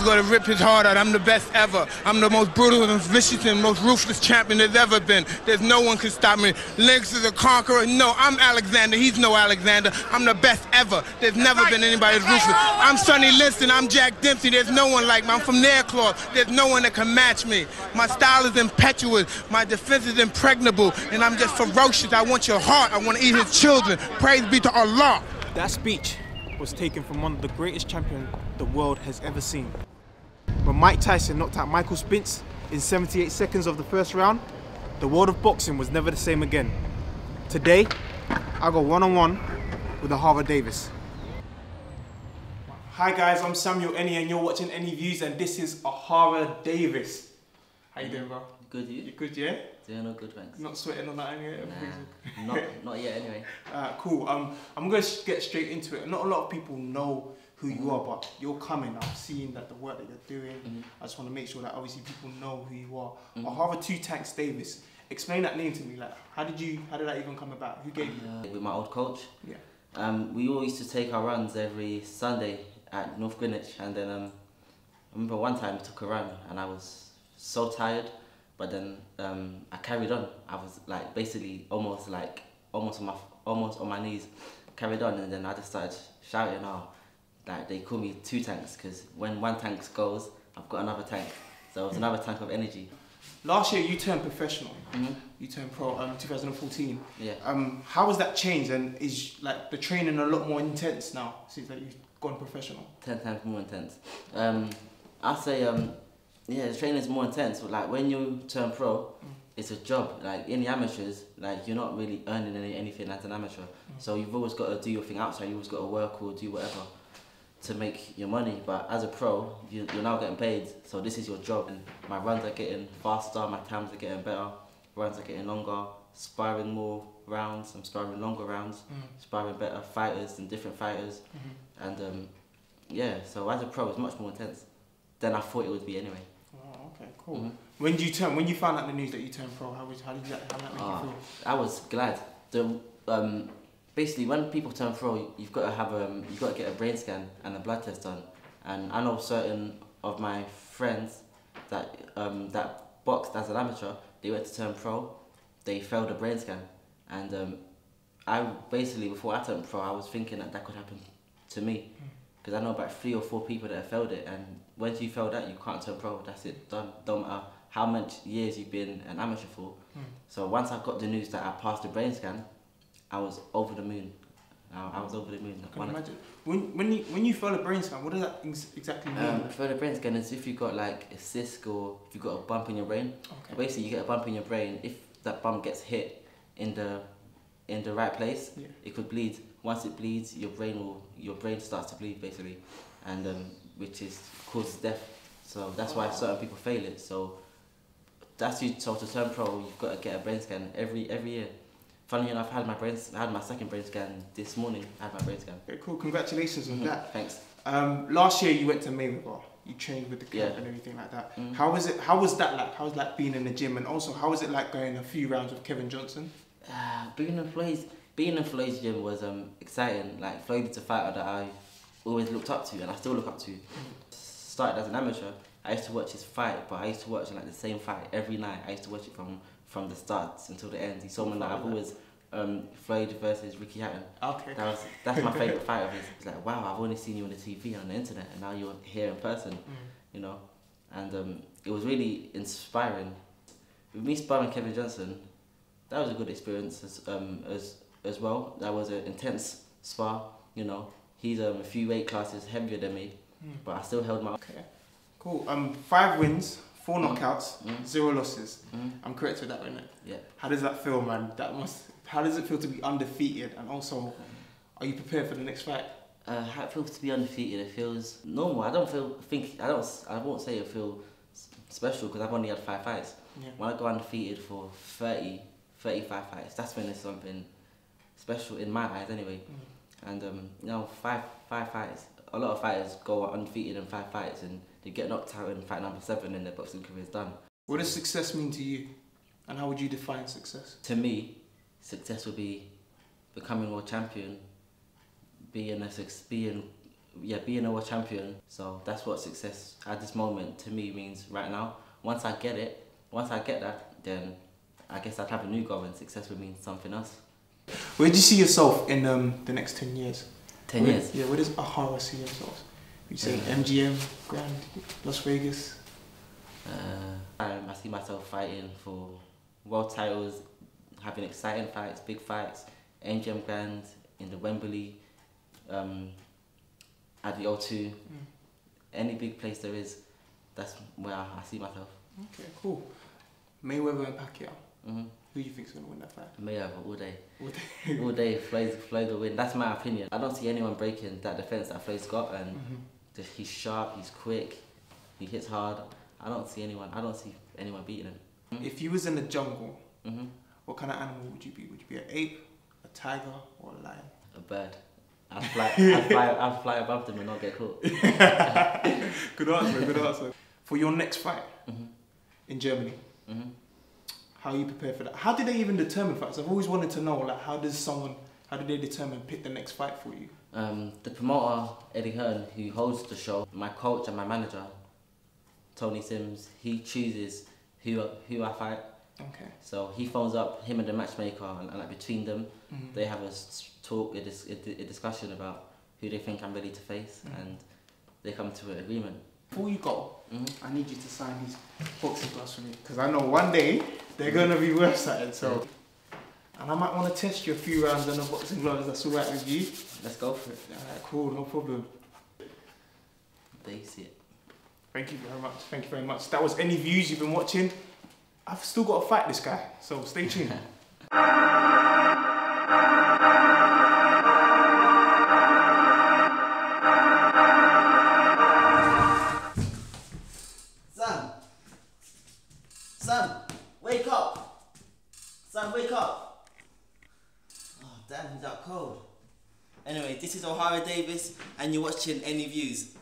gonna rip his heart out. I'm the best ever. I'm the most brutal and vicious and most ruthless champion there's ever been. There's no one can stop me. Lynx is a conqueror. No, I'm Alexander. He's no Alexander. I'm the best ever. There's never been anybody as ruthless. I'm Sonny Liston. I'm Jack Dempsey. There's no one like me. I'm from Nairclaw. There's no one that can match me. My style is impetuous. My defense is impregnable. And I'm just ferocious. I want your heart. I want to eat his children. Praise be to Allah. That speech was taken from one of the greatest champions the world has ever seen. When Mike Tyson knocked out Michael Spinks in 78 seconds of the first round, the world of boxing was never the same again. Today, I go one-on-one with Ohara Davies. Hi guys, I'm Samuel Eni and you're watching Eni Views and this is Ohara Davies. How you doing, bro? Good, you? You good, yeah? Doing all good, thanks. Not sweating on that anyway? Nah, not yet anyway. Cool, I'm going to get straight into it. Not a lot of people know who you are, but you're coming. I've seen that the work that you're doing. I just want to make sure that obviously people know who you are. Ohara Two Tanks Davies. Explain that name to me. Like, how did that even come about? Who gave you? With my old coach. Yeah. We all used to take our runs every Sunday at North Greenwich, and then I remember one time we took a run and I was so tired, but then I carried on. I was like basically almost on my knees, carried on, and then I just started shouting, "Oh!" Like they call me Two Tanks because when one tank goes, I've got another tank. So it was another tank of energy. Last year you turned professional. You turned pro 2014. Yeah. How has that changed, and is like the training a lot more intense now since that you've gone professional? 10 times more intense. I'd say yeah, the training is more intense. But like when you turn pro, it's a job. Like in the amateurs, like you're not really earning anything as an amateur. So you've always got to do your thing outside. You always got to work or do whatever to make your money. But as a pro, you're now getting paid. So this is your job. And my runs are getting faster. My times are getting better. Runs are getting longer. Sparring more rounds. I'm sparring longer rounds. Sparring better fighters and different fighters. And yeah, so as a pro, it's much more intense than I thought it would be anyway. Oh, okay, cool. When you found out the news that you turned pro, how did that make you feel? I was glad. Basically, when people turn pro, you've got to get a brain scan and a blood test done. And I know certain of my friends that that boxed as an amateur, they went to turn pro, they failed a brain scan, and I basically before I turned pro, I was thinking that could happen to me, because I know about 3 or 4 people that have failed it, and once you fail that, you can't turn pro. That's it, done. Don't matter how much years you've been an amateur for. So once I got the news that I passed the brain scan, I was over the moon. I was over the moon. I can imagine. When you fail a brain scan, what does that exactly mean? For the brain scan is if you got like a cyst or if you got a bump in your brain. Okay. Basically, you get a bump in your brain. If that bump gets hit in the right place, it could bleed. Once it bleeds, your brain starts to bleed basically, and which causes death. So that's why certain people fail it. So so to turn pro, you've got to get a brain scan every year. Funny enough, I had my second brain scan this morning. I had my brain scan. Okay, cool. Congratulations on that. Thanks. Last year you went to Mayweather. You trained with the club and everything like that. How was it? How was that like? How was it like being in the gym, and also how was it like going a few rounds with Kevin Johnson? Being in Floyd's gym was exciting. Like Floyd is a fighter that I always looked up to, and I still look up to. Started as an amateur. I used to watch his fight, but I used to watch like the same fight every night. I used to watch it from the start until the end. He's someone that I've always Floyd versus Ricky Hatton. Okay. That's my favourite fight of his. It's like, wow, I've only seen you on the TV and on the internet, and now you're here in person, you know. And it was really inspiring. With me sparring Kevin Johnson, that was a good experience as well. That was an intense spar, you know. He's a few weight classes heavier than me, but I still held my. Okay. Cool. 5 wins, 4 knockouts, 0 losses. I'm correct with that, isn't it? Yeah. How does that feel, man? How does it feel to be undefeated? And also, are you prepared for the next fight? How it feels to be undefeated? It feels normal. I won't say it feels special because I've only had 5 fights. Yeah. When I go undefeated for 30, 35 fights, that's when there's something special in my eyes, anyway. And you know, 5 fights. A lot of fighters go undefeated in 5 fights and they get knocked out in fight number 7 and their boxing career is done. What does success mean to you? And how would you define success? To me, success would be becoming world champion, being yeah, being a world champion. So that's what success at this moment to me means right now. Once I get that, then I guess I'd have a new goal, and success would mean something else. Where do you see yourself in the next 10 years? 10 years? Yeah, where does Ohara see yourself? You say MGM, Grand, Las Vegas? I see myself fighting for world titles, having exciting fights, big fights, MGM Grand, in the Wembley, at the O2, any big place there is, that's where I see myself. Okay, cool. Mayweather and Pacquiao. Who do you think's gonna win that fight? Mayweather all day. All day, Floyd will win. That's my opinion. I don't see anyone breaking that defense that Floyd's got, and he's sharp, he's quick, he hits hard. I don't see anyone beating him. If you was in the jungle, what kind of animal would you be? Would you be an ape, a tiger, or a lion? A bird. I'd fly above them and not get caught. Good answer, good answer. For your next fight in Germany, how are you prepared for that? How did they even determine fights? I've always wanted to know, like, how do they pick the next fight for you? The promoter, Eddie Hearn, who holds the show, my coach and my manager, Tony Sims, he chooses who I fight. Okay. So he phones up him and the matchmaker, and like between them, they have a talk, a discussion about who they think I'm ready to face, and they come to an agreement. Before you go, I need you to sign these boxing gloves for me, because I know one day they're gonna be worth something. So, and I might want to test you a few rounds on the boxing gloves. That's all right with you? Let's go for it. Alright, cool, no problem. There you see it. Thank you very much. Thank you very much. That was Eni Views you've been watching. I've still got to fight this guy, so stay tuned. Sam, wake up! Sam, wake up! Oh, damn, he's out cold. Anyway, this is Ohara Davies, and you're watching Eni Views.